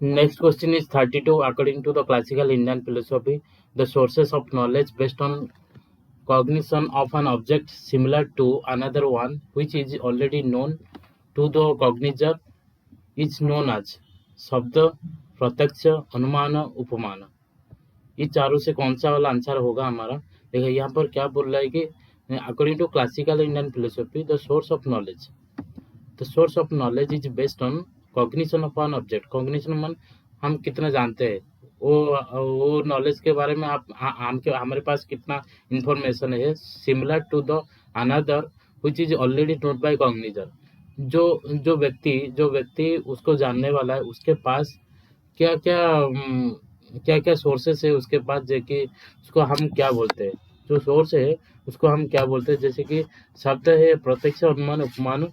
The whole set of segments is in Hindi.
Next question is 32. According to the classical Indian philosophy, the sources of knowledge based on cognition of an object similar to another one which is already known to the cognizer is known as शब्द, प्रत्यक्ष, अनुमान, उपमान। ये चारों से कौन सा वाला आंसर होगा हमारा? देखो यहाँ पर क्या बोल रहा है कि according to classical Indian philosophy the source of knowledge, the source of knowledge is based on cognition of an object. Cognition मन हम कितना जानते हैं, वो नॉलेज के बारे में आप हमारे पास कितना इंफॉर्मेशन है, similar to the another which is already note by cognizer. जो जो व्यक्ति उसको जानने वाला है उसके पास क्या क्या क्या क्या सोर्सेस है उसके पास, जो कि उसको हम क्या बोलते हैं, जो सोर्स है उसको हम क्या बोलते हैं, जैसे कि शब्द है, प्रत्यक्ष, अनुमान, उपमान।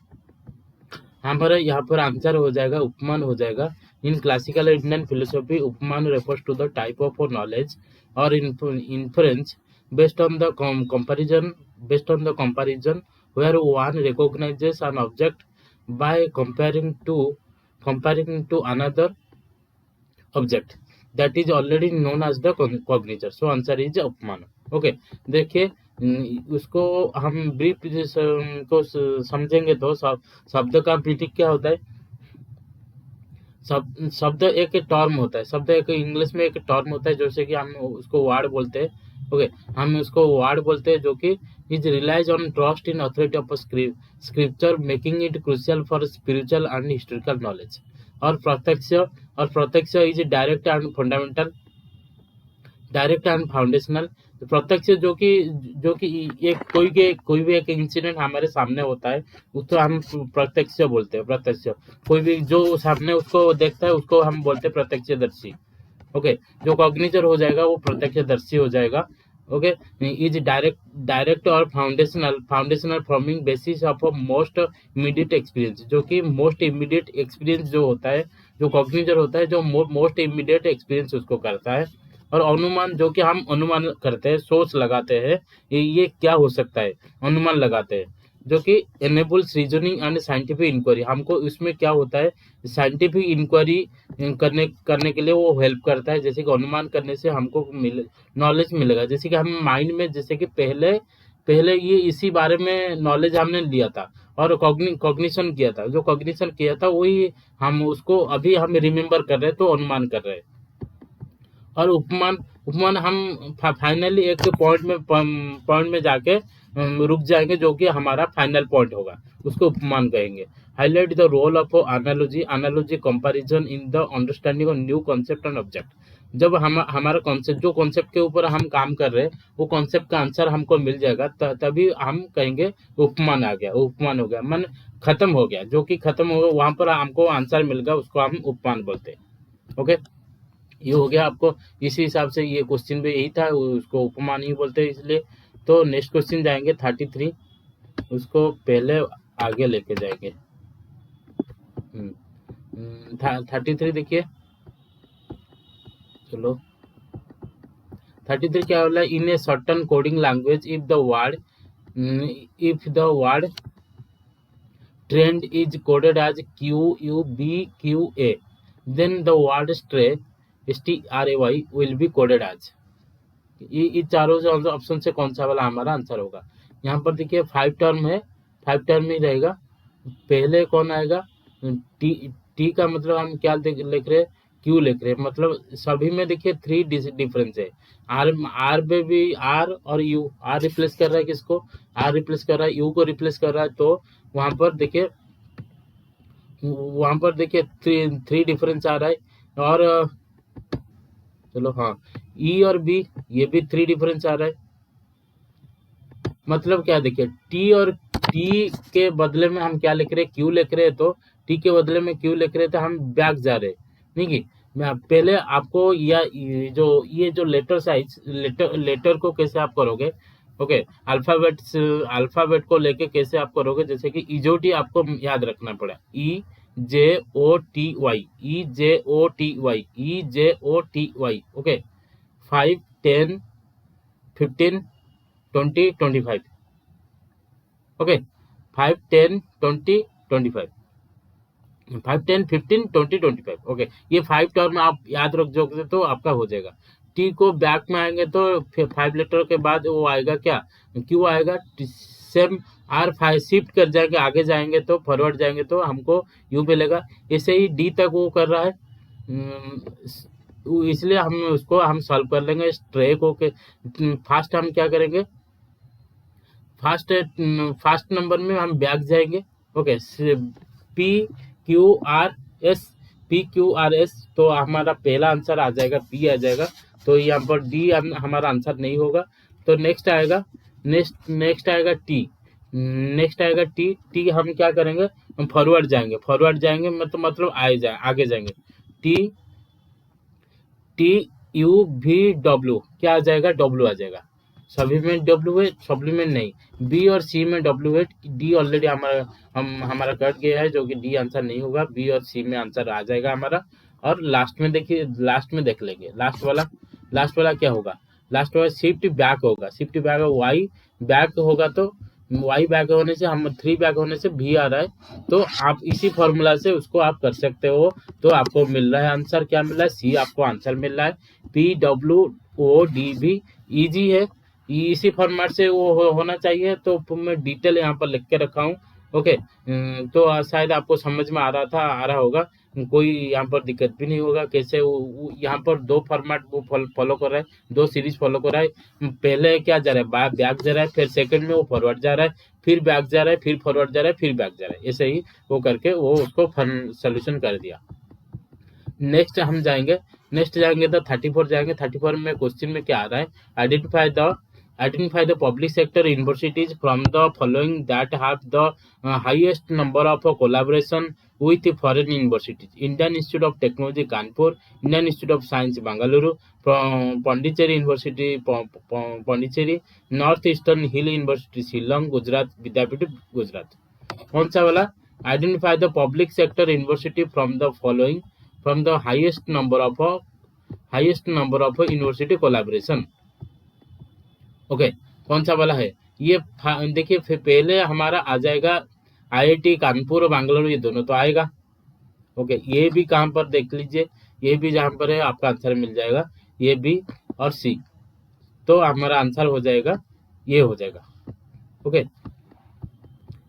यहाँ पर आंसर हो जाएगा उपमान हो जाएगा। इन क्लासिकल इंडियन फिलोसॉफी उपमान refers to the type of knowledge और inference based on the comparison where one recognizes an object by comparing to another object that is already known as the cognizer. So answer is उपमान। ओके, देखिए उसको हम ब्रीफ को समझेंगे तो शब्द का मीनिंग क्या होता है? शब्द एक टर्म होता है, शब्द एक इंग्लिश में एक टर्म होता है, जैसे कि हम उसको वर्ड बोलते हैं। ओके, हम उसको वर्ड बोलते हैं जो कि is relies on trust in authority of scripture making it crucial for spiritual and historical knowledge. और प्रत्यक्ष इज डायरेक्ट एंड फाउंडेशनल। प्रत्यक्ष जो कि एक कोई भी एक इंसिडेंट हमारे सामने होता है उसको हम प्रत्यक्ष बोलते हैं। प्रत्यक्ष कोई भी जो सामने उसको देखता है उसको हम बोलते हैं प्रत्यक्षदर्शी। ओके, जो कॉग्निचर हो जाएगा वो प्रत्यक्षदर्शी हो जाएगा। ओके, इज डायरेक्ट और foundational forming basis of most immediate experience. जो कि मोस्ट इमीडिएट एक्सपीरियंस जो होता है, जो कॉग्निचर होता है, जो मोस्ट इमीडिएट एक्सपीरियंस उसको करता है। और अनुमान जो कि हम अनुमान करते हैं, सोच लगाते हैं, ये क्या हो सकता है, अनुमान लगाते हैं, जो कि enables reasoning and scientific inquiry. हमको इसमें क्या होता है, साइंटिफिक इंक्वायरी करने के लिए वो हेल्प करता है। जैसे कि अनुमान करने से हमको नॉलेज मिलेगा। जैसे कि हम माइंड में, जैसे कि पहले ये इसी बारे में नॉलेज हमने लिया था और कॉग्निशन किया था। जो कॉग्निशन किया था वही हम उसको अभी हम रिमेम्बर कर रहे हैं, तो अनुमान कर रहे हैं। और उपमान हम फाइनली एक पॉइंट में जाके रुक जाएंगे, जो कि हमारा फाइनल पॉइंट होगा, उसको उपमान कहेंगे। Highlight the role of analogy comparison in the understanding of new concept and object. जब हमारा कॉन्सेप्ट, जो कॉन्सेप्ट के ऊपर हम काम कर रहे हैं, वो कॉन्सेप्ट का आंसर हमको मिल जाएगा, तभी हम कहेंगे उपमान आ गया, उपमान हो गया, मन खत्म हो गया। जो कि खत्म हो गया वहां पर हमको आंसर मिल गया, उसको हम उपमान बोलते हैं। ओके, ये हो गया आपको। इसी हिसाब से ये क्वेश्चन भी यही था, उसको उपमान ही बोलते हैं इसलिए। तो नेक्स्ट क्वेश्चन जाएंगे 33, उसको पहले आगे लेके जाएंगे। 33 देखिए, चलो 33 क्या बोला? In a certain coding language if the word trend is coded as QUBQA, then the word stray STRAY will be coded as। ये चारों से ऑप्शन से कौन सा वाला हमारा आंसर होगा? यहाँ पर देखिए 5 टर्म है, 5 टर्म ही रहेगा। पहले कौन आएगा? टी का मतलब हम क्या लिख रहे हैं, क्यू लिख रहे हैं। मतलब सभी में देखिए 3 डिफरेंस है। आर में भी आर और यू, आर रिप्लेस कर रहा है किसको? आर रिप्लेस कर रहा है, यू को रिप्लेस कर रहा है। तो वहां पर देखिए 3 डिफरेंस आ रहा है। और चलो हाँ, ई और बी, ये भी 3 डिफरेंस आ रहा है। मतलब क्या, देखिए टी के बदले में हम क्या लिख रहे हैं, क्यू लिख रहे हैं। तो टी के बदले में क्यू लिख रहे थे, हम बैक जा रहे, नहीं कि मैं पहले आपको ये जो लेटर साइज, लेटर को कैसे आप करोगे। ओके, अल्फाबेट को लेके कैसे आप करोगे, जैसे कि इजोटी आपको याद रखना पड़ा, EJOTY, EJOTY, EJOTY। Okay, 5, 10, 15, 20, 25। Okay, 5, 10, 20, 25। 5, 10, 15, 20, 25। Okay, ये 5 टर्म आप याद रख दोगे तो आपका हो जाएगा। टी को बैक में आएंगे तो फिर 5 लेटर के बाद वो आएगा क्या, क्यू आएगा। सेम आर 5 शिफ्ट कर जाएंगे, आगे जाएंगे तो फॉरवर्ड जाएंगे तो हमको यू मिलेगा। ऐसे ही डी तक वो कर रहा है, इसलिए हम उसको हम सॉल्व कर लेंगे स्ट्रे को के। फास्ट हम क्या करेंगे, फास्ट फास्ट नंबर में हम बैक जाएंगे। Okay, P Q R S, P Q R S, तो हमारा पहला आंसर आ जाएगा पी आ जाएगा। तो यहाँ पर डी हमारा आंसर नहीं होगा। तो नेक्स्ट आएगा, नेक्स्ट आएगा टी, नेक्स्ट आएगा टी। टी हम क्या करेंगे, हम फॉरवर्ड जाएंगे, फॉरवर्ड जाएंगे मतलब आगे जाएंगे। T, T U V W, क्या आ जाएगा, डब्ल्यू आ जाएगा। सभी में डब्ल्यू है, सभी में नहीं। बी और सी में डब्ल्यू है, डी ऑलरेडी हमारा कट गया है, जो कि डी आंसर नहीं होगा। बी और सी में आंसर आ जाएगा हमारा। और लास्ट में देखिए, लास्ट में देख लेंगे, लास्ट वाला क्या होगा। लास्ट वाला शिफ्ट बैक होगा, शिफ्ट बैक वाई बैक होगा। तो वाई बैक होने से हम 3 बैक होने से भी आ रहा है। तो आप इसी फॉर्मूला से उसको आप कर सकते हो। तो आपको मिल रहा है आंसर, क्या मिल रहा है, सी आपको आंसर मिल रहा है। पी डब्ल्यू ओ डी भी इजी है, इसी फॉर्मेट से वो होना चाहिए। तो मैं डिटेल यहाँ पर लिख के रखा हूँ। ओके, तो शायद आपको समझ में आ रहा होगा, कोई यहाँ पर दिक्कत भी नहीं होगा। कैसे यहाँ पर 2 फॉर्मेट वो फॉलो कर रहा है, 2 सीरीज फॉलो कर रहा है। पहले क्या जा रहा है, बैक जा रहा है, फिर सेकंड में वो फॉरवर्ड जा रहा है, फिर बैक जा रहा है, फिर फॉरवर्ड जा रहा है, फिर बैक जा रहा है। ऐसे ही वो करके वो उसको सोल्यूशन कर दिया। नेक्स्ट हम जाएंगे, नेक्स्ट जाएंगे तो 34 जाएंगे। 34 में क्वेश्चन में क्या आ रहा है, identify the public sector universities from the following that have the highest number of collaboration with foreign universities: Indian Institute of Technology Kanpur, Indian Institute of Science Bangalore, Pondicherry University Pondicherry, Northeastern Hill University Shillong, Gujarat Vidyapeeth Gujarat। कौन सा वाला, identify the public sector university from the following, from the highest number of university collaboration. Okay, कौन सा वाला है ये, देखिए फिर पहले हमारा आ जाएगा आईआईटी कानपुर और बेंगलुरु, ये दोनों तो आएगा। ओके, ये भी कहाँ पर देख लीजिए, ये भी जहाँ पर है आपका आंसर मिल जाएगा, ये बी और सी। तो हमारा आंसर हो जाएगा, ये हो जाएगा। ओके,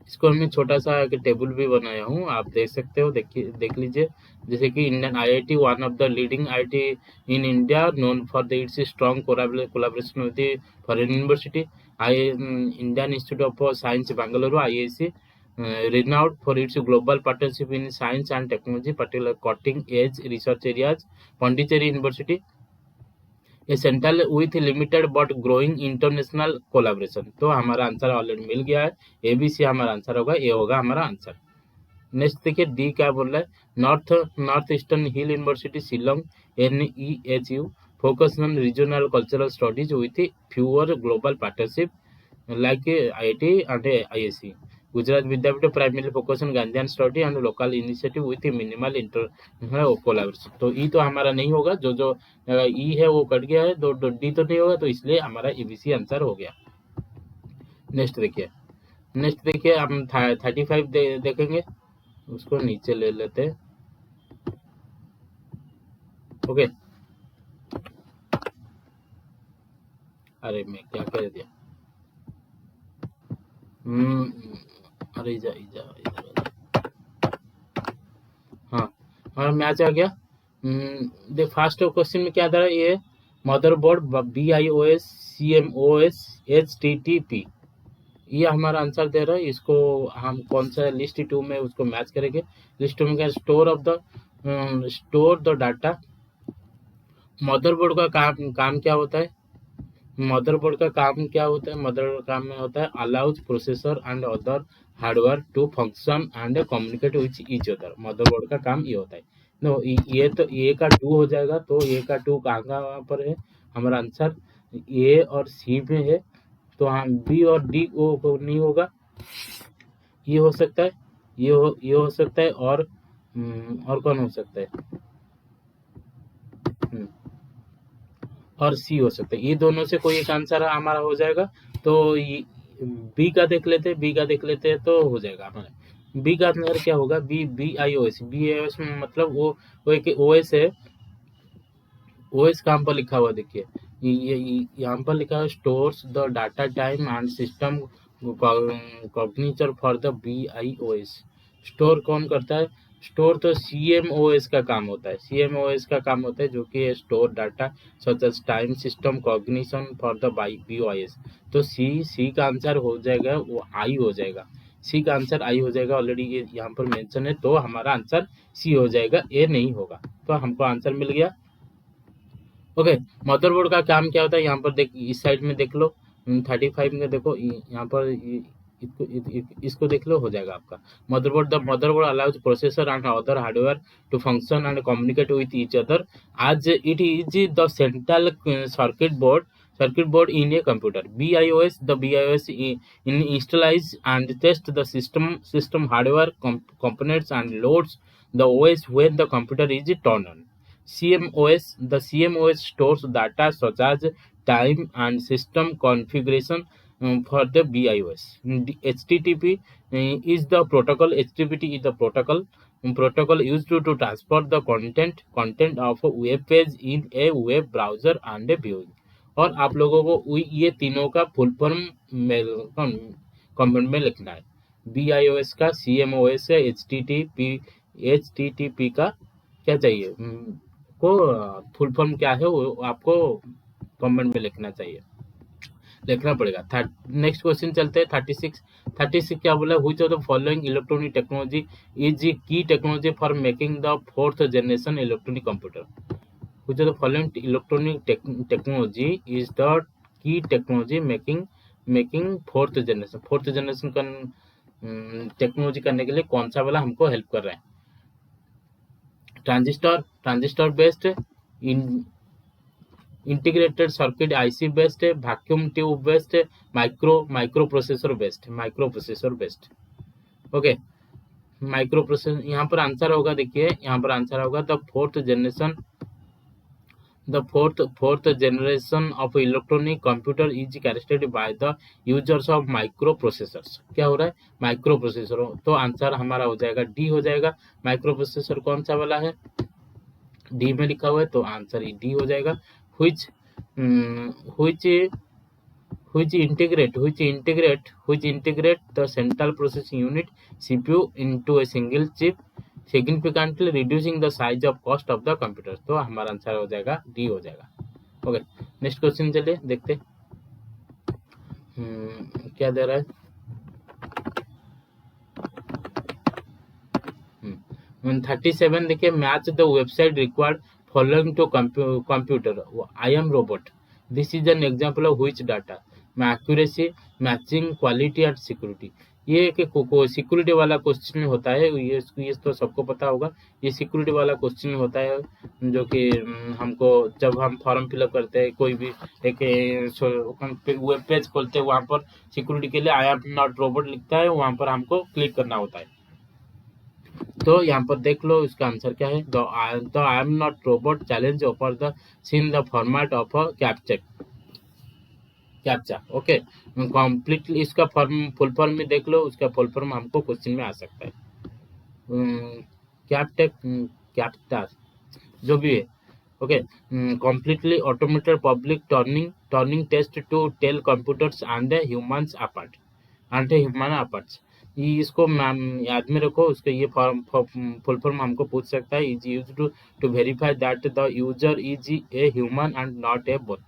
इसको मैं छोटा सा एक टेबल भी बनाया हूँ, आप देख सकते हो, देख लीजिए। जैसे कि Indian IIT, one of the leading IIT in India, known for the it's strong collaboration with the foreign university. Indian institute of science Bengaluru, IIC, renowned for its global partnership in science and technology, particularly cutting edge research areas. Pondicherry University, A central with limited but growing international collaboration. तो हमारा आंसर ऑलरेडी मिल गया है, एबीसी हमारा आंसर होगा, ये होगा हमारा आंसर। नेक्स्ट देखिए डी क्या बोल रहा है, North Eastern Hill University Shillong, NEHU, focus on regional cultural studies with fewer global partnership like IIT and IISc। Gujarat Vidyapith primary focus on Gandhian study and local initiative with minimal inter collaboration. तो ई तो हमारा नहीं होगा, जो ई है वो कट गया है, डी तो नहीं होगा, तो इसलिए हमारा एबीसी आंसर हो गया। नेक्स्ट देखिए हम 35 देखेंगे, उसको नीचे ले लेते हैं। ओके, अरे मैं क्या कर दिया, अरे इधर हाँ, हमारा मैच आ गया। देख फर्स्ट क्वेश्चन में क्या था, ये मदरबोर्ड BIOS CMOS HTTP, ये हमारा आंसर दे रहा है। इसको हम कौन सा लिस्ट 2 में उसको मैच करेंगे। लिस्ट 2 में क्या, स्टोर द डाटा। मदरबोर्ड का काम क्या होता है, मदरबोर्ड का काम क्या होता है, मदरबोर्ड काम में होता है allows processor and other hardware to function and communicate with each other. Motherboard का काम ये होता है। नो, ये तो ए का 2 हो जाएगा, तो ए का 2 कहाँ पर है, हमारा आंसर ए और सी में है। तो हाँ, बी और डी वो नहीं होगा, ये हो सकता है, ये हो सकता है, और कौन हो सकता है, और सी हो सकता है। ये दोनों से कोई एक आंसर हमारा हो जाएगा। तो बी का देख लेते हैं, तो हो जाएगा हमारा। बी का अंदर क्या होगा, BIOS, BIOS में मतलब वो एक OS है। OS कहाँ पर लिखा हुआ देखिए, यहाँ पर लिखा है stores the data time and system कॉग्निचर फॉर द BIOS। स्टोर कौन करता है? स्टोर तो CMOS का काम होता है, CMOS का काम होता है, जो कि store data such as time system cognition for the BIOS। तो सी का आंसर हो जाएगा, वो आई हो जाएगा। सी का आंसर आई हो जाएगा, ऑलरेडी ये यहाँ पर मेंशन है, तो हमारा आंसर सी हो जाएगा, ए नहीं होगा। तो हमको आंसर मिल गया। ओके, मदरबोर्ड का काम क्या होता है, यहाँ पर देख, इस साइड में देख लो, 35 में देखो, यहाँ पर इसको देख लो, हो जाएगा आपका motherboard. The motherboard allows processor and other hardware to function and communicate with each other as it is the central circuit board in a computer. BIOS installation and test the system hardware components and loads the OS when the computer is turned on. The CMOS stores data such as time and system configuration for the BIOS. HTTP is the protocol. HTTP is the protocol used to transfer the content of a web page in a web browser and a viewing. और आप लोगों को ये तीनों का फुल फॉर्म कमेंट में लिखना है। BIOS का CMOS है, HTTP का क्या चाहिए को फुल फॉर्म क्या है, वो आपको कमेंट में लिखना चाहिए, लिखना पड़ेगा। नेक्स्ट क्वेश्चन चलते हैं 36 क्या बोला, which of the following electronic technology is key technology for making the 4th generation electronic computer. Which of the following electronic technology is the key technology making 4th generation का टेक्नोलॉजी करने के लिए कौन सा वाला हमको हेल्प कर रहा है? Transistor based, integrated circuit IC based है, वैक्यूम ट्यूब बेस्ड है, microprocessor based. Okay, microprocessor, यहाँ पर आंसर होगा, देखिए यहाँ पर आंसर होगा the fourth generation of electronic computer is characterized by the users of microprocessors. क्या हो रहा है? Micro processor. तो आंसर हमारा हो जाएगा डी हो जाएगा। माइक्रो प्रोसेसर कौन सा वाला है? डी में लिखा हुआ है, तो आंसर डी हो जाएगा। which integrate the central processing unit CPU into a single chip, significantly reducing the size of cost of the computer। तो हमारा आंसर हो जाएगा डी हो जाएगा। ओके, नेक्स्ट क्वेश्चन चलिए देखते क्या दे रहा है। 37 देखिए, match the website required following to computer I am robot. This is an example of which data? Accuracy, matching, quality and security. ये एक सिक्योरिटी वाला क्वेश्चन होता है, ये तो सबको पता होगा। ये सिक्योरिटी वाला क्वेश्चन होता है, जो कि हमको जब हम फॉर्म फिलअप करते हैं, कोई भी एक वेब पेज खोलते हैं, वहाँ पर सिक्योरिटी के लिए आई एम नॉट रोबोट लिखता है, वहाँ पर हमको क्लिक करना होता है। तो यहाँ पर देख लो इसका आंसर क्या है। The I am not robot challenge offer the seen the format of a captcha. Okay, completely इसका फुल फॉर्म में देख लो, उसका फुल फॉर्म हमको क्वेश्चन में आ सकता है। कैप्चा जो भी है। Okay, completely automated public turning test to tell computers and the humans apart। ये इसको मैम याद में रखो, उसका ये फुल फॉर्म हमको पूछ सकता है। Is used to verify that the user is a human and not a bot.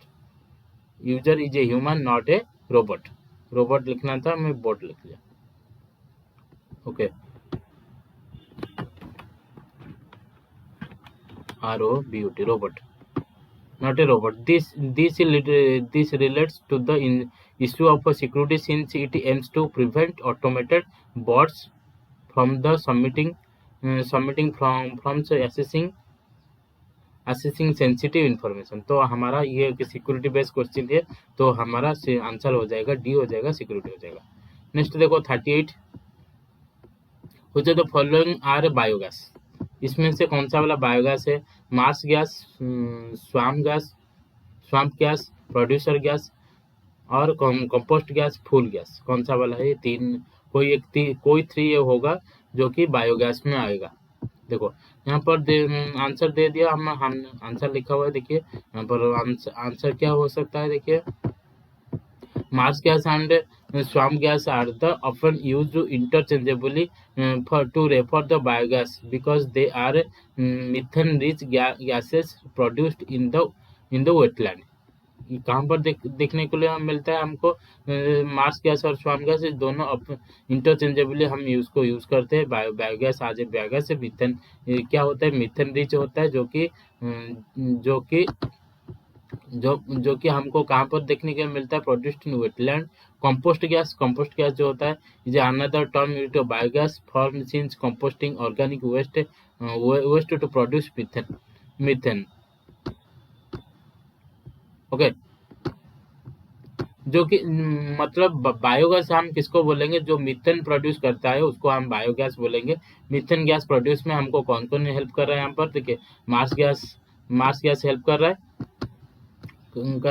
User is a human not a robot. Robot लिखना था, मैं बोट लिख लिया। Okay, ROBOT, robot, not a robot. This relates to the issue of security, since it aims to prevent automated bots from the submitting from accessing sensitive information। तो हमारा ये सिक्योरिटी बेस्ड क्वेश्चन है, तो हमारा आंसर हो जाएगा डी हो जाएगा, सिक्योरिटी हो जाएगा। नेक्स्ट देखो 38, द फॉलोइंग आर बायोगैस। इसमें से कौन सा वाला बायोगैस है? Marsh gas, swamp gas, producer gas और कंपोस्ट गैस, फूल गैस। कौन सा वाला है? ये तीन कोई 3 होगा जो कि बायोगैस में आएगा। देखो यहाँ पर आंसर दे दिया, हम आंसर लिखा हुआ है, देखिए यहाँ पर आंसर क्या हो सकता है। देखिए marsh gas and swamp gas are the often used interchangeably to refer the biogas because they are methane rich gases produced in the wetland। कहाँ पर देखने को लिए मिलता है हमको, मार्स गैस और स्वाम गैस, इस दोनों इंटरचेंजेबली हम यूज करते हैं। बायोगैस आज बायोगैस से मीथेन क्या होता है, मीथेन रिच होता है, जो कि जो कि हमको कहाँ पर देखने को मिलता है, produced in wetland. Compost gas जो होता है is another term used to biogas form since composting organic waste to produce methane. Okay, जो कि मतलब बायोगैस हम किसको बोलेंगे, जो मीथेन प्रोड्यूस करता है उसको हम बायोगैस बोलेंगे। मीथेन गैस प्रोड्यूस में हमको कौन कौन हेल्प कर रहा है, यहाँ पर देखिए मार्स गैस हेल्प कर रहा है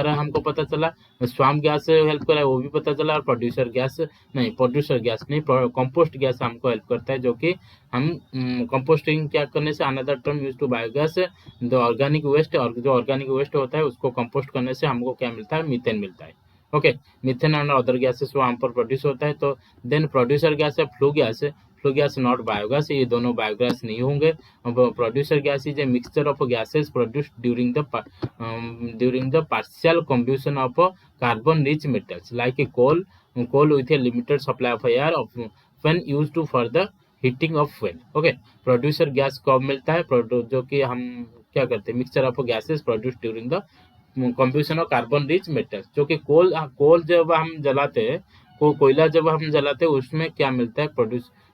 हमको पता चला, स्वाम गैस हेल्प कर रहा है वो भी पता चला, और प्रोड्यूसर गैस नहीं, कंपोस्ट गैस हमको हेल्प करता है, जो कि हम कंपोस्टिंग क्या करने से, another term use to biogas the organic waste, और जो ऑर्गेनिक वेस्ट होता है उसको कंपोस्ट करने से हमको क्या मिलता है, मीथेन मिलता है। Okay, methane and other gases वहाँ पर प्रोड्यूस होता है। तो देन प्रोड्यूसर गैस है फ्लू गैस नॉट बायोगैस, ये दोनों बायोगैस नहीं होंगे। Producer gas is a mixture of gases produced during the partial combustion of carbon rich metals like a coal with a limited supply of air when used for the heating of fuel। Okay, producer gas कब मिलता है, जो कि हम क्या करते हैं, mixture of gases produce during the combustion of carbon rich metals, जो कि कोल जब हम जलाते हैं, कोयला जब हम जलाते हैं उसमें क्या मिलता है,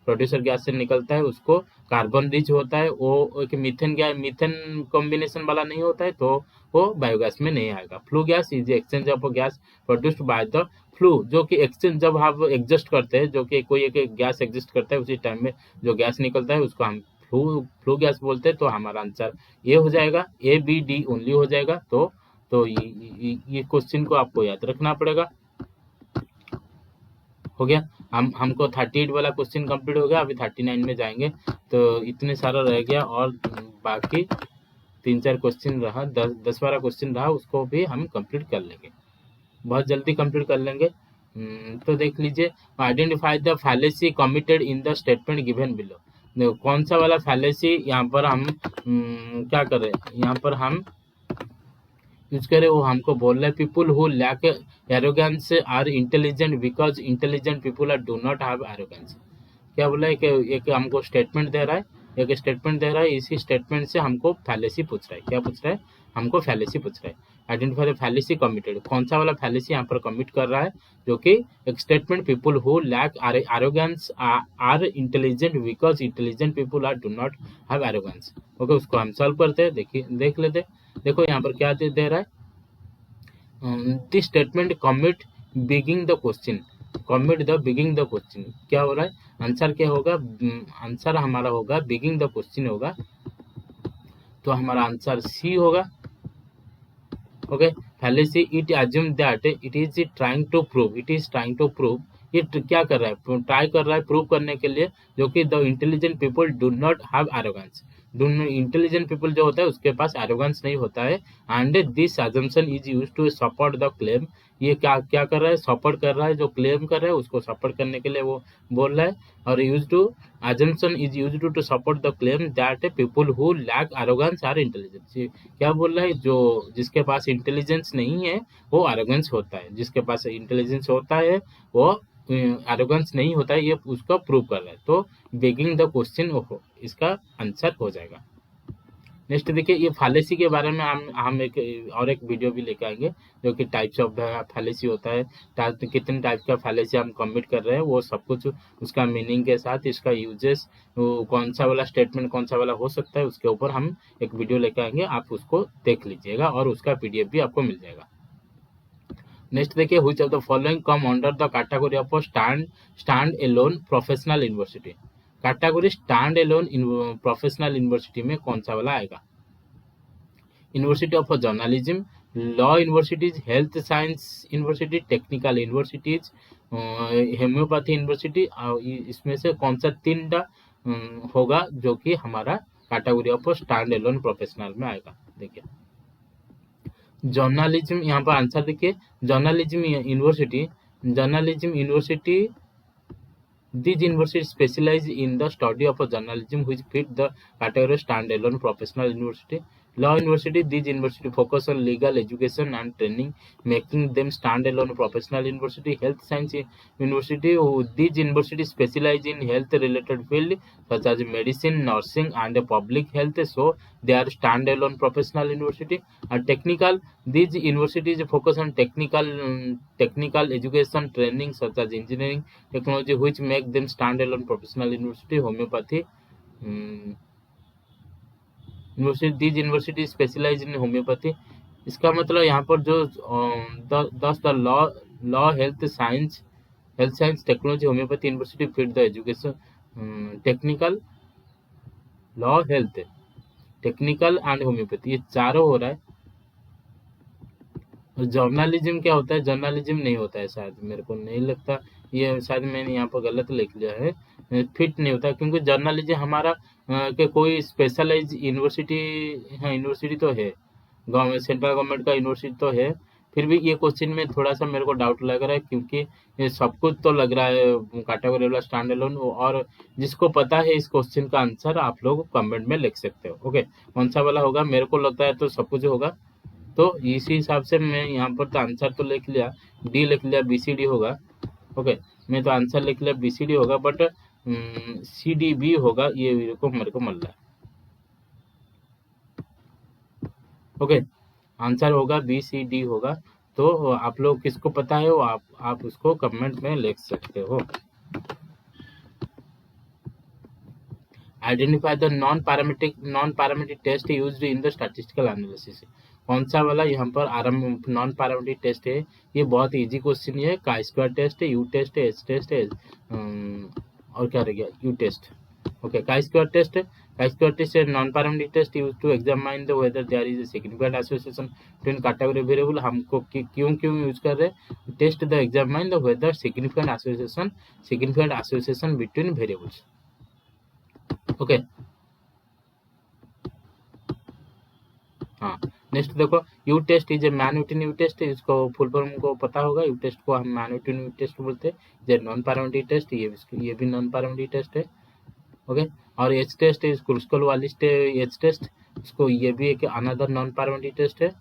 प्रोड्यूसर गैस से निकलता है, उसको कार्बन रिच होता है, वो एक मीथेन कॉम्बिनेशन वाला नहीं होता है, तो वो बायोगैस में नहीं आएगा। Flue gas is exchange of gas produced by the flu, जो कि एक्सचेंज जब आप एग्जिस्ट करते हैं, जो कि कोई एक गैस एग्जिस्ट करता है उसी टाइम में जो गैस निकलता है उसको हम फ्लू गैस बोलते हैं। तो हमारा आंसर ये हो जाएगा, ABD ओनली हो जाएगा। तो ये क्वेश्चन को आपको याद रखना पड़ेगा। हो गया, हमको 38 वाला क्वेश्चन कंप्लीट हो गया, अभी 39 में जाएंगे। तो इतने सारा रह गया, और बाकी 3-4 क्वेश्चन रहा, 10-12 क्वेश्चन रहा, उसको भी हम कंप्लीट कर लेंगे, बहुत जल्दी कंप्लीट कर लेंगे। तो देख लीजिए, identify the fallacy committed in the statement given below. देखो कौन सा वाला फैलेसी यहाँ पर हम क्या कर रहे हैं, यहाँ पर हम यूज करे, वो हमको बोल रहा है people who lack arrogance are intelligent because intelligent people are do not have arrogance. क्या बोला है कि एक हमको स्टेटमेंट दे रहा है, इसी स्टेटमेंट से हमको फैलेसी पूछ रहा है। क्या पूछ रहा है, हमको फैलेसी पूछ रहा है। आइडेंटिफाई द फैलेसी कमिटेड, कौन सा वाला फैलेसी यहाँ पर कमिट कर रहा है, जो कि एक statement people who lack arrogance are intelligent because intelligent people are do not have arrogance. Okay, उसको हम सॉल्व करते हैं, देख लेते। देखो यहाँ पर क्या दे रहा है, this statement commit begging the question, क्या हो रहा है, आंसर क्या होगा, आंसर हमारा होगा बिगिंग द क्वेश्चन होगा, तो हमारा आंसर सी होगा। Okay, fallacy it assume that it is trying to prove, ये क्या कर रहा है, ट्राई कर रहा है प्रूव करने के लिए, जो कि the intelligent people do not have arrogance, intelligent people जो होता है उसके पास एरोगेंस नहीं होता है। And this assumption is use to support the claim, ये क्या कर रहा है, सपोर्ट कर रहा है, जो क्लेम कर रहा है उसको सपोर्ट करने के लिए वो बोल रहा है। और use to assumption is used to support the claim that people who lack arrogance are intelligent। क्या बोल रहा है, जो जिसके पास इंटेलिजेंस नहीं है वो एरोगेंस होता है, जिसके पास इंटेलिजेंस होता है वो एरोगेंस नहीं होता है, ये उसका प्रूव कर रहा है। तो बेगिंग द क्वेश्चन इसका आंसर हो जाएगा। नेक्स्ट देखिए, ये फैलेसी के बारे में हम एक वीडियो भी लेके आएंगे, जो कि टाइप्स ऑफ फैलेसी होता है, कितने टाइप का फैलेसी हम कमिट कर रहे हैं, वो सब कुछ उसका मीनिंग के साथ, इसका यूजेस, कौन सा वाला स्टेटमेंट कौन सा वाला हो सकता है, उसके ऊपर हम एक वीडियो लेके आएंगे, आप उसको देख लीजिएगा, और उसका PDF भी आपको मिल जाएगा। नेक्स्ट देखिए, which of the following come under the category of stand alone professional university. Category stand alone professional university में कौन सा वाला आएगा, university of journalism, law universities, health science university, technical universities, homeopathy university, इसमें से कौन सा 3टा होगा जो कि हमारा category of stand alone professional में आएगा। देखिए जर्नलिज्म, यहाँ पर आंसर देखिए, journalism university these universities specialize in the study of a journalism which fit the category stand-alone professional university. Law university, these university focus on legal education and training, making them stand-alone professional university. Health science university, these universities specialize in health-related field such as medicine, nursing, and public health, so they are stand-alone professional university. And technical, these universities focus on technical education training such as engineering, technology, which make them stand-alone professional university. Homeopathy university, these universities specialize in homeopathy. इसका मतलब यहाँ पर जो 10 the law health science technology homeopathy university fit the education technical law health technical and homeopathy, ये चारों हो रहा है। और जर्नलिज्म क्या होता है? जर्नलिज्म नहीं होता है शायद, मेरे को नहीं लगता, ये शायद मैंने यहाँ पर गलत लिख लिया है, फिट नहीं होता, क्योंकि जर्नलिज्म हमारा के कोई स्पेशलाइज यूनिवर्सिटी, हाँ यूनिवर्सिटी तो है, गवर्नमेंट सेंट्रल गवर्नमेंट का यूनिवर्सिटी तो है, फिर भी ये क्वेश्चन में थोड़ा सा मेरे को डाउट लग रहा है, क्योंकि ये सब कुछ तो लग रहा है कैटेगरी वाला स्टैंड अलोन। और जिसको पता है इस क्वेश्चन का आंसर आप लोग कमेंट में लिख सकते हो। ओके, कौन सा वाला होगा? मेरे को लगता है तो सब कुछ होगा, तो इसी हिसाब से मैं यहाँ पर तो आंसर तो लिख लिया, डी लिख लिया, BCD होगा। ओके, मैं तो आंसर लिख लिया BCD होगा, बट CDB होगा, ये मेरे को मिल रहा है। ओके, आंसर होगा BCD होगा। तो आप लोग किसको पता है वो आप उसको कमेंट में लिख सकते हो। Identify the non parametric test used in the statistical analysis. कौन सा वाला यहाँ पर नॉन पैरामीट्रिक टेस्ट है? ये बहुत इजी क्वेश्चन है। का स्क्वायर टेस्ट है, यू टेस्ट है, एच टेस्ट है, और क्या रह गया? U test. ओके, का स्क्वायर टेस्ट है non parametric test use to examine the whether there is a significant association between category variable. हमको क्यों यूज कर रहे हैं? Test the examine the whether significant association between variables. Okay, हाँ, नेक्स्ट देखो, U test is a Manhattan U test, इसको फुल फॉर्म को पता होगा। यू टेस्ट को हम मैनहट्टन यू टेस्ट बोलते हैं। जे नॉन पैरामीट्रिक टेस्ट, ये भी नॉन पैरामीट्रिक टेस्ट है। ओके, और एच टेस्ट इज क्रुस्कल वाली एच टेस्ट, इसको ये भी एक अनदर नॉन पैरामीट्रिक टेस्ट है।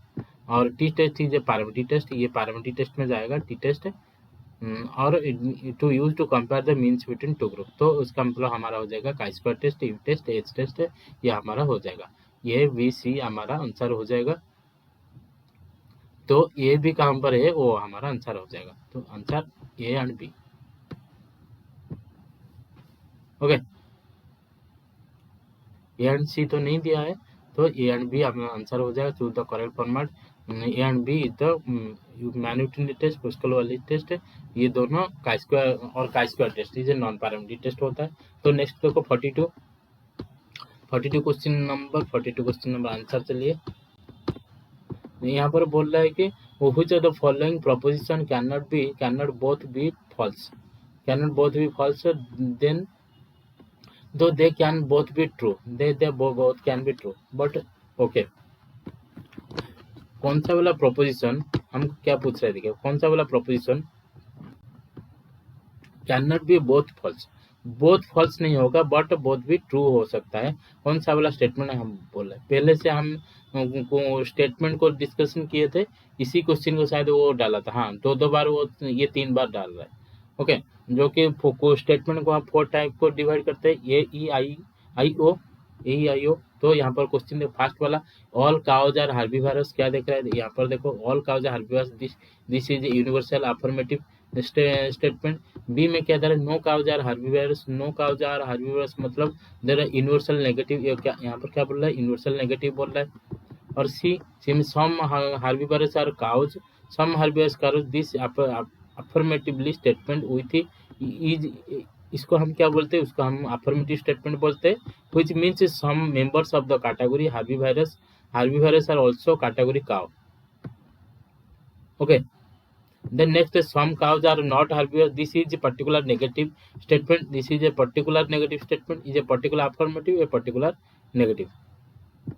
और T test is a parametric test, ये पैरामीट्रिक टेस्ट में जाएगा टी टेस्ट। और two use to compare the means between two group, तो उसका मतलब हमारा हो जाएगा का square test, U test, H test, ये हमारा हो जाएगा। ये VC हमारा आंसर हो जाएगा। तो ये भी कहाँ पर है वो हमारा आंसर हो जाएगा। तो answer A and B। Okay, A and C तो नहीं दिया है, तो A एंड B हमारा आंसर हो जाएगा। Choose the correct format. A and B is the Manhattan test, Kruskal Wallis test है, ये दोनों का स्क्वायर और का square test is non parametric test होता है। तो नेक्स्ट देखो 42 क्वेश्चन नंबर आंसर। चलिए, यहाँ पर बोल रहा है कि which of the following proposition can not both be false, then though they can both be true, they both can be true, but okay, कौन सा वाला प्रोपोजिशन हम क्या पूछ रहे थे? देखिए, कौन सा वाला proposition can not be both false नहीं होगा, बट बोथ भी ट्रू हो सकता है। कौन सा वाला स्टेटमेंट हम बोल रहे हैं? पहले से हम स्टेटमेंट को डिस्कशन किए थे, इसी क्वेश्चन को शायद वो डाला था। हाँ, दो बार वो, ये 3 बार डाल रहा है। ओके, जो कि स्टेटमेंट को हम 4 टाइप को डिवाइड करते हैं, AEIO। तो यहाँ पर क्वेश्चन देखो, फर्स्ट वाला, ऑल काउज आर हर्बीवरस, क्या देख रहा है यहाँ पर? देखो, all cows are herbivorous, this is universal affirmative statement. B में क्या दे रहा है? नो काउज आर हर्बीवरस, मतलब दे रहा है यूनिवर्सल नेगेटिव। ये क्या यहाँ पर क्या बोल रहा है? यूनिवर्सल नेगेटिव बोल रहा है। और सी में some herbivorous are cows, this affirmatively statement with is, इसको हम क्या बोलते हैं? उसको हम अफर्मेटिव स्टेटमेंट बोलते हैं, which means some members of the category herbivorous are also category cow. Okay, Then next is some cows are not herbivores. This is a particular negative statement. This is a particular negative statement. Is a particular affirmative, a particular negative.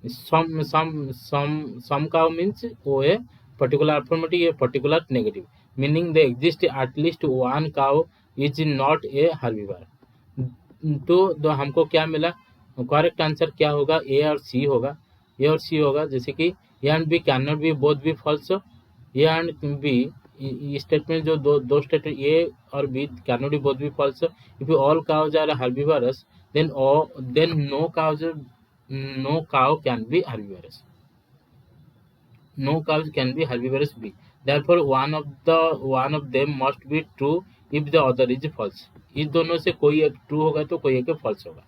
Some cow means वो है particular affirmative, a particular negative. Meaning there exists at least one cow is not a herbivore. तो हमको क्या मिला, करेक्ट आंसर क्या होगा, ए और सी होगा. ए और सी होगा, जैसे कि A and B can not be both be false. A and B statement जो दो स्टेटमेंट ए और B can not be both be false. If all cows are herbivorous then no cow can be herbivorous. No cows can be herbivorous B. Therefore, one of them must be true if the other is false. इस दोनों से कोई एक ट्रू होगा तो कोई एक फॉल्स होगा.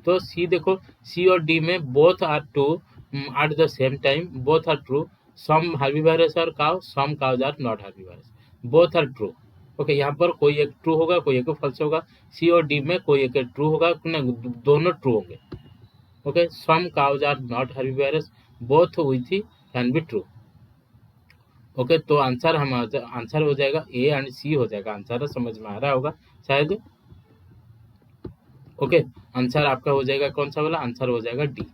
तो सी देखो, सी और डी में both are true at the same time. Both are true. Some herbivorous are cow, some cows are not herbivorous. Both are true. Okay, यहाँ पर कोई एक ट्रू होगा, कोई एक फॉल्स होगा. सी और डी में कोई एक ट्रू होगा, दोनों ट्रू होंगे. Okay, some cows are not herbivorous, both with can be true. Okay, तो आंसर आंसर हो जाएगा ए एंड सी हो जाएगा. आंसर समझ में आ रहा होगा शायद. ओके, आंसर आपका हो जाएगा कौन सा वाला, आंसर हो जाएगा डी.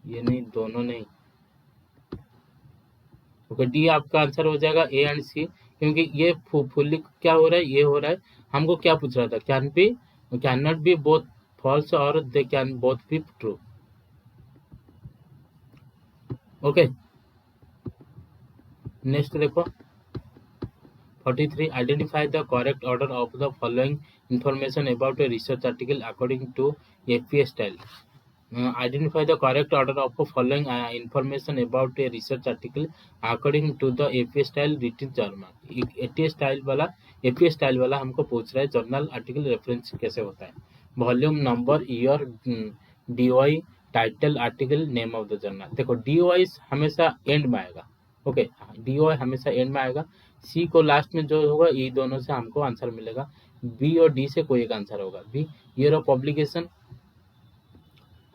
ये नहीं, दोनों नहीं. ओके, डी आपका आंसर हो जाएगा. ए एंड सी, क्योंकि ये फुल्ली क्या हो रहा है, ये हो रहा है. हमको क्या पूछ रहा था, can not be both false और they can both be true. Okay, next देखो 43. Identify the correct order of the following information about a research article according to FPA style. Identify the correct order of the following information about a research article according to the FPA style written journal. FPA style वाला हमको पूछ रहा है जर्नल आर्टिकल रेफरेंस कैसे होता है. Volume number, year, DOI, title, article, name of the journal. देखो DOI हमेशा एंड में आएगा. ओके, DOI हमेशा एंड में आएगा. सी को लास्ट में जो होगा, ये दोनों से हमको आंसर मिलेगा. बी और डी से कोई एक आंसर होगा. B, year of publication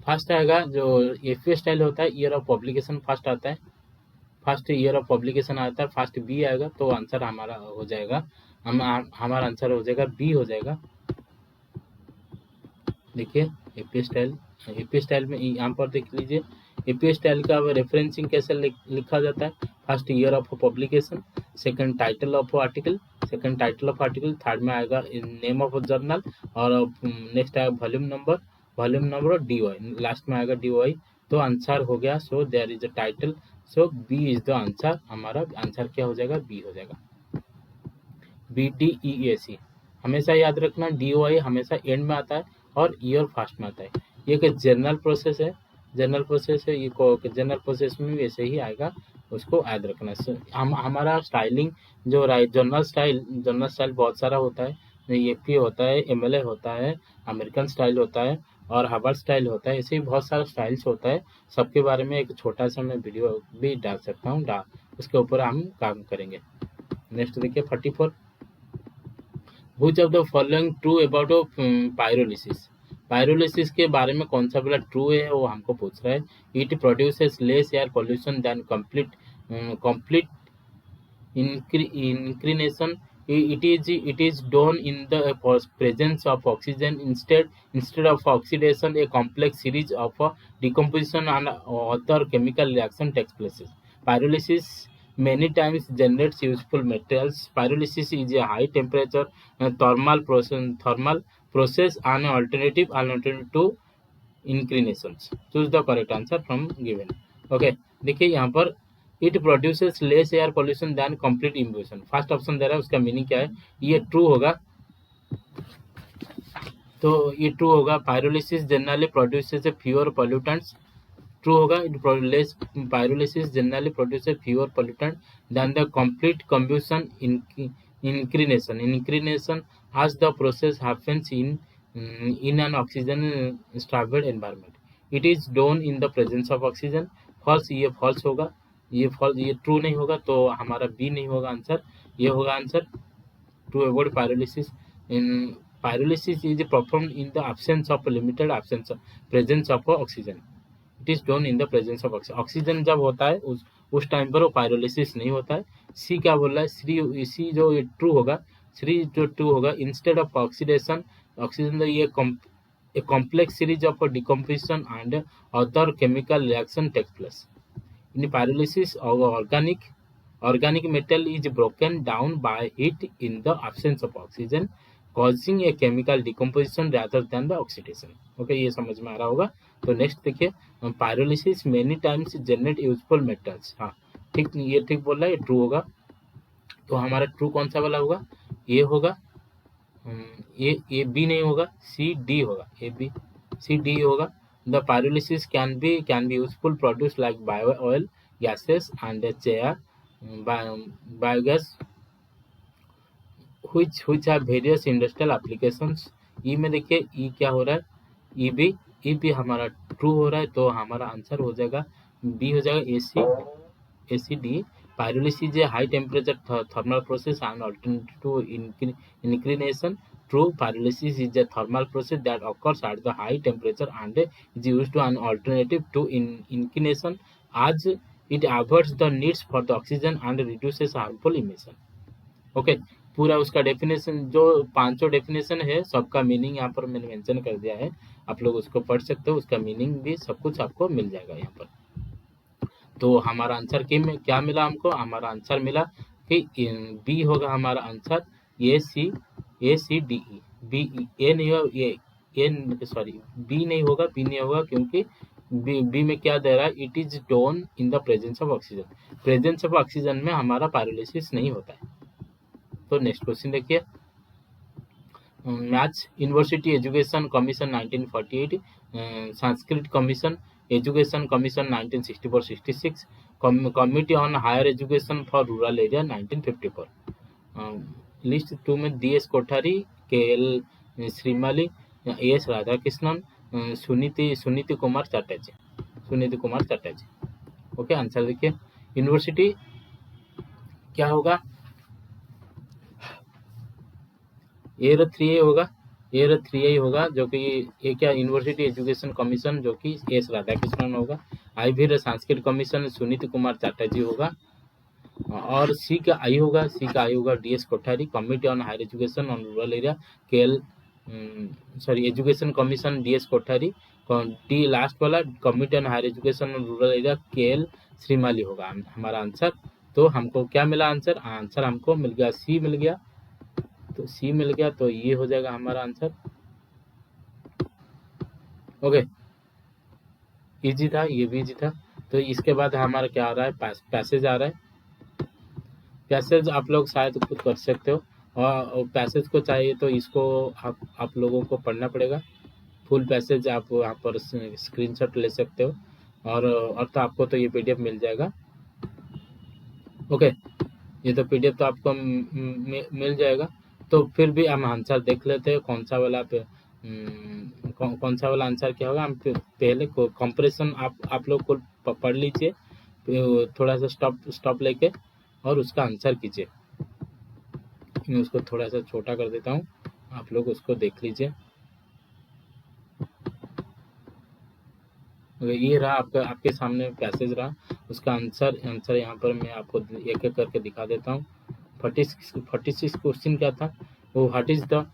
first आएगा. जो एफए स्टाइल होता है, ईयर ऑफ पब्लिकेशन फर्स्ट आता है. फर्स्ट ईयर ऑफ पब्लिकेशन आता है, फर्स्ट बी आएगा. तो आंसर हमारा हो जाएगा, हमारा आंसर हो जाएगा बी हो जाएगा. देखिए एपी स्टाइल में यहाँ पर देख लीजिए, एपी स्टाइल का रेफरेंसिंग कैसे लिखा जाता है. First year of publication, second title of article, third में आएगा नेम ऑफ जर्नल, और नेक्स्ट आएगा वॉल्यूम नंबर और DOI, लास्ट में आएगा DOI. तो आंसर हो गया. So there is a title, so B is the answer. हमारा आंसर क्या हो जाएगा, बी हो जाएगा. BDEAC हमेशा याद रखना, DOI हमेशा एंड में आता है और ईयर फर्स्ट में आता है. ये एक जनरल प्रोसेस है, ये जनरल प्रोसेस में भी ऐसे ही आएगा, उसको याद रखना. हमारा स्टाइलिंग जो जनरल स्टाइल बहुत सारा होता है. AP होता है, MLA होता है, अमेरिकन स्टाइल होता है और हार्वर्ड स्टाइल होता है. ऐसे ही बहुत सारा स्टाइल्स होता है. सबके बारे में एक छोटा सा मैं वीडियो भी डाल सकता हूँ, उसके ऊपर हम काम करेंगे. नेक्स्ट देखिए 44. Which of the following true about pyrolysis? Pyrolysis के बारे में कौन सा वाला ट्रू है वो हमको पूछ रहा है. It produces less air pollution than complete inclination. It is done in the presence of oxygen instead of oxidation. A complex series of decomposition and other chemical reaction takes place. Pyrolysis many times generates useful materials. Pyrolysis is a high temperature thermal process and alternative to inclinations. Choose the correct answer from given. Okay, देखिए यहाँ पर it produces less air pollution then complete combustion. First option दे रहा है, उसका मीनिंग क्या है, ये ट्रू होगा. तो ये ट्रू होगा. Pyrolysis generally produces fewer pollutants. True होगा. Pyrolysis generally produces fewer pollutant then the complete combustion inclination as the process happens in an oxygen starved environment. It is done in the presence of oxygen. False, ये फॉल्स होगा. ये ट्रू नहीं होगा, तो हमारा बी नहीं होगा आंसर. ये होगा answer true about pyrolysis. Pyrolysis is performed in the absence of presence of oxygen. It is done in the presence of oxygen. Oxygen जब होता है उस टाइम पर वो पायरोलिसिस नहीं होता है। सी क्या बोल रहा है, सी जो ट्रू होगा, सी जो ट्रू होगा, इंस्टेड ऑफ ऑक्सीडेशन, ऑक्सीजन ये a complex series of decomposition and other chemical reaction takes place. In pyrolysis, organic metal is broken down by heat in the absence of oxygen, causing a chemical decomposition rather than the oxidation. Okay, ये समझ में आ रहा होगा। तो नेक्स्ट देखिए, pyrolysis many times generate useful metals। हाँ ठीक, ये ठीक बोल रहा है, ये ट्रू होगा। तो हमारा ट्रू कौन सा वाला होगा, ये होगा, ये बी नहीं होगा, सी डी होगा, ए बी सी डी होगा। The pyrolysis can be useful produce like bio oil, gases and chair, biogas which have various industrial applications। ई में देखिए, ई क्या हो रहा है, ई भी हमारा ट्रू हो रहा है। तो हमारा आंसर हो जाएगा बी, हो जाएगा A C D. Pyrolysis is a high temperature thermal process and alternative to inclination. True, pyrolysis is a thermal process that occurs at the high temperature and is used to an alternative to inclination, as it avoids the needs for the oxygen and reduces harmful emission। Okay, पूरा उसका डेफिनेशन, जो 500 डेफिनेशन है, सबका मीनिंग यहाँ पर मैंने मेंशन कर दिया है, आप लोग उसको पढ़ सकते हो, उसका मीनिंग भी सब कुछ आपको मिल जाएगा यहाँ पर। तो हमारा आंसर क्या मिला हमको, हमारा आंसर मिला कि बी होगा हमारा आंसर, ए सी डी ई। बी ए नहीं होगा, ए सॉरी बी नहीं होगा, क्योंकि बी में क्या दे रहा है, it is done in the presence of oxygen. Presence of oxygen में हमारा पायरोलिसिस नहीं होता है। तो नेक्स्ट क्वेश्चन देखिए, maths university education commission 1948, Sanskrit commission education commission 1964-66, committee on higher education for rural area 1954। List 2 में DS Kothari, KL Shrimali, AS Radhakrishnan, Suniti Kumar Chatterjee. Okay, answer देखिए, यूनिवर्सिटी क्या होगा, एयर 3A होगा, जो कि ये क्या, यूनिवर्सिटी एजुकेशन कमीशन, जो कि एस राधाकृष्णन होगा। IV संस्कृत कमीशन सुनीति कुमार चटर्जी होगा। और सी का आई होगा, DS Kothari, committee on higher education on rural area, education commission DS Kothari. D last वाला, committee on higher education on rural area, KL Shrimali होगा हमारा आंसर। तो हमको क्या मिला आंसर हमको मिल गया, सी मिल गया। तो सी मिल गया, तो ये हो जाएगा हमारा आंसर। ओके, इजी था, ये भी इजी था। तो इसके बाद हमारा क्या आ रहा है, पैसेज आ रहा है। पैसेज आप लोग शायद खुद कर सकते हो, और पैसेज को चाहिए तो इसको आप लोगों को पढ़ना पड़ेगा। फुल पैसेज आप यहाँ पर स्क्रीनशॉट ले सकते हो, और तो आपको तो ये PDF मिल जाएगा। ओके, ये तो PDF तो आपको मिल जाएगा। तो फिर भी हम आंसर देख लेते हैं, कौन सा वाला आंसर क्या होगा। हम पहले कंपैरिजन आप लोग को पढ़ लीजिए, थोड़ा सा स्टॉप लेके, और उसका आंसर कीजिए। मैं उसको थोड़ा सा छोटा कर देता हूँ, आप लोग उसको देख लीजिए। ये रहा आपके सामने पैसेज रहा, उसका आंसर यहाँ पर मैं आपको एक एक करके दिखा देता हूँ। 46 क्वेश्चन क्या था, वो व्हाट इज द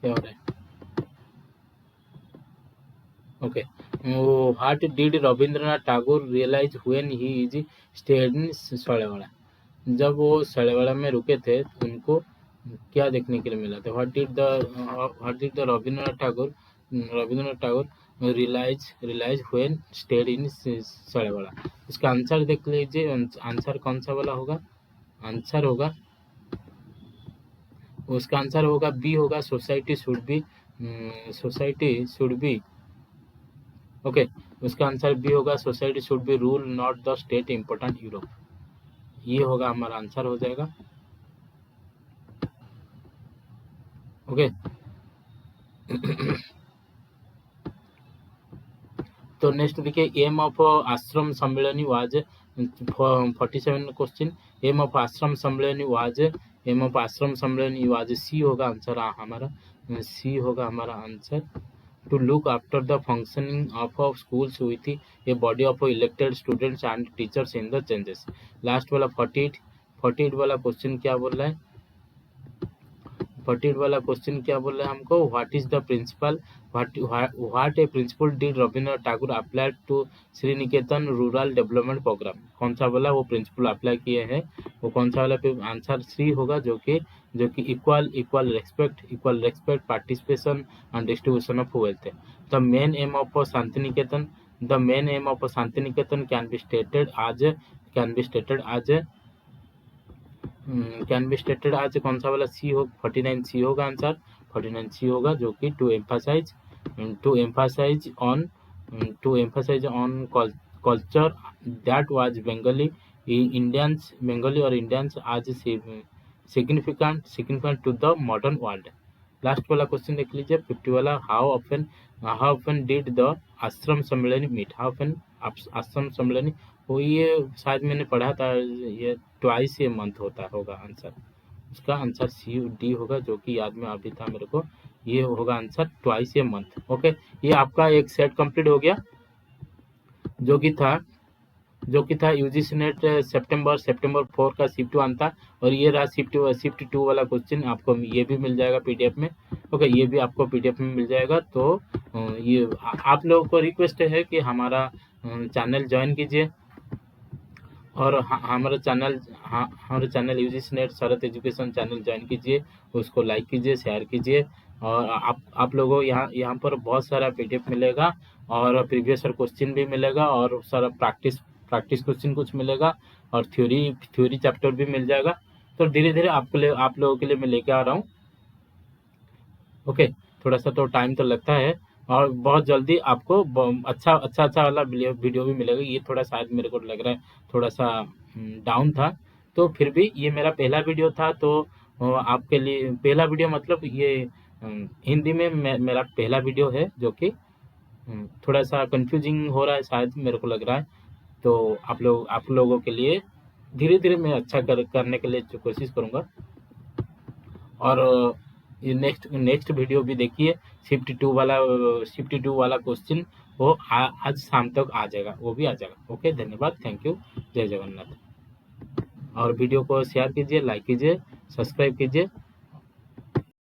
क्या हो रहा है, okay, what did Rabindranath Tagore realize when he is stayed in Sadewada. जब वो सड़ेवाड़ा में रुके थे, उनको क्या देखने के लिए मिला था, what did the Rabindranath Tagore realize when stayed in Sadewada. उसका आंसर देख लीजिए, आंसर कौन सा वाला होगा, उसका आंसर होगा बी होगा, सोसाइटी शुड बी ओके, उसका आंसर बी होगा, society should be rule not the state important Europe. ये होगा हमारा आंसर हो जाएगा। ओके, तो नेक्स्ट देखिए, एम ऑफ आश्रम सम्मेलनी वाज 47 क्वेश्चन। एम ऑफ आश्रम सम्मेलनी वाज सी होगा आंसर हमारा, सी होगा हमारा answer. to look after the functioning of our schools with a body of elected students and teachers in the changes. Last वाला 48 वाला क्वेश्चन क्या बोल रहा है? 48 वाला क्वेश्चन क्या बोल रहा है हमको? What is the principle what a principle did Rabindranath Tagore apply to Sriniketan rural development program? कौन सा वाला वो प्रिंसिपल अप्लाई किए हैं? वो कौन सा वाला? पे आंसर सी होगा, जो कि equal respect participation and distribution of wealth है। The main aim of Shantiniketan can be stated as कौन सा वाला? सी हो, 49 सी होगा आंसर। 49 सी होगा, जो कि to emphasize on culture that was Bengali और Indians as significant to the modern world. Last वाला क्वेश्चन देख लीजिए, 50 वाला। हाउ ऑफन डिड द आश्रम सम्मेलनी मीट? आश्रम सम्मेलनी वो ये शायद मैंने पढ़ा था, ये ट्वाइस ए मंथ होगा आंसर। उसका आंसर सी डी होगा, जो कि याद में अभी था मेरे को। ये होगा answer twice a month. Okay, ये आपका एक सेट कंप्लीट हो गया, जो कि था यूजीसी नेट सितंबर 4 का शिफ्ट 1 था। और ये रहा शिफ्ट 2 वाला क्वेश्चन, आपको ये भी मिल जाएगा पीडीएफ में। ओके, ये भी आपको पीडीएफ में मिल जाएगा। तो ये आप लोगों को रिक्वेस्ट है कि हमारा चैनल ज्वाइन कीजिए, और हमारा चैनल यूजीसी नेट शरत एजुकेशन चैनल ज्वाइन कीजिए, उसको लाइक कीजिए, शेयर कीजिए। और आप लोगों यहाँ पर बहुत सारा पीडीएफ मिलेगा, और प्रीवियस क्वेश्चन भी मिलेगा, और सारा प्रैक्टिस क्वेश्चन कुछ मिलेगा, और थ्योरी चैप्टर भी मिल जाएगा। तो धीरे धीरे आप लोगों के लिए मैं लेके आ रहा हूँ। ओके, थोड़ा सा तो टाइम तो लगता है, और बहुत जल्दी आपको अच्छा वाला वीडियो भी मिलेगा। ये थोड़ा शायद मेरे को लग रहा है थोड़ा सा डाउन था, तो फिर भी ये मेरा पहला वीडियो था। तो आपके लिए पहला वीडियो मतलब ये हिंदी में मेरा पहला वीडियो है, जो कि थोड़ा सा कंफ्यूजिंग हो रहा है शायद, मेरे को लग रहा है। तो आप लोगों के लिए धीरे धीरे मैं अच्छा करने के लिए कोशिश करूँगा। और ये नेक्स्ट वीडियो भी देखिए, 52 वाला क्वेश्चन वो आज शाम तक आ जाएगा, वो भी आ जाएगा। ओके, धन्यवाद, थैंक यू, जय जगन्नाथ। और वीडियो को शेयर कीजिए, लाइक कीजिए, सब्सक्राइब कीजिए।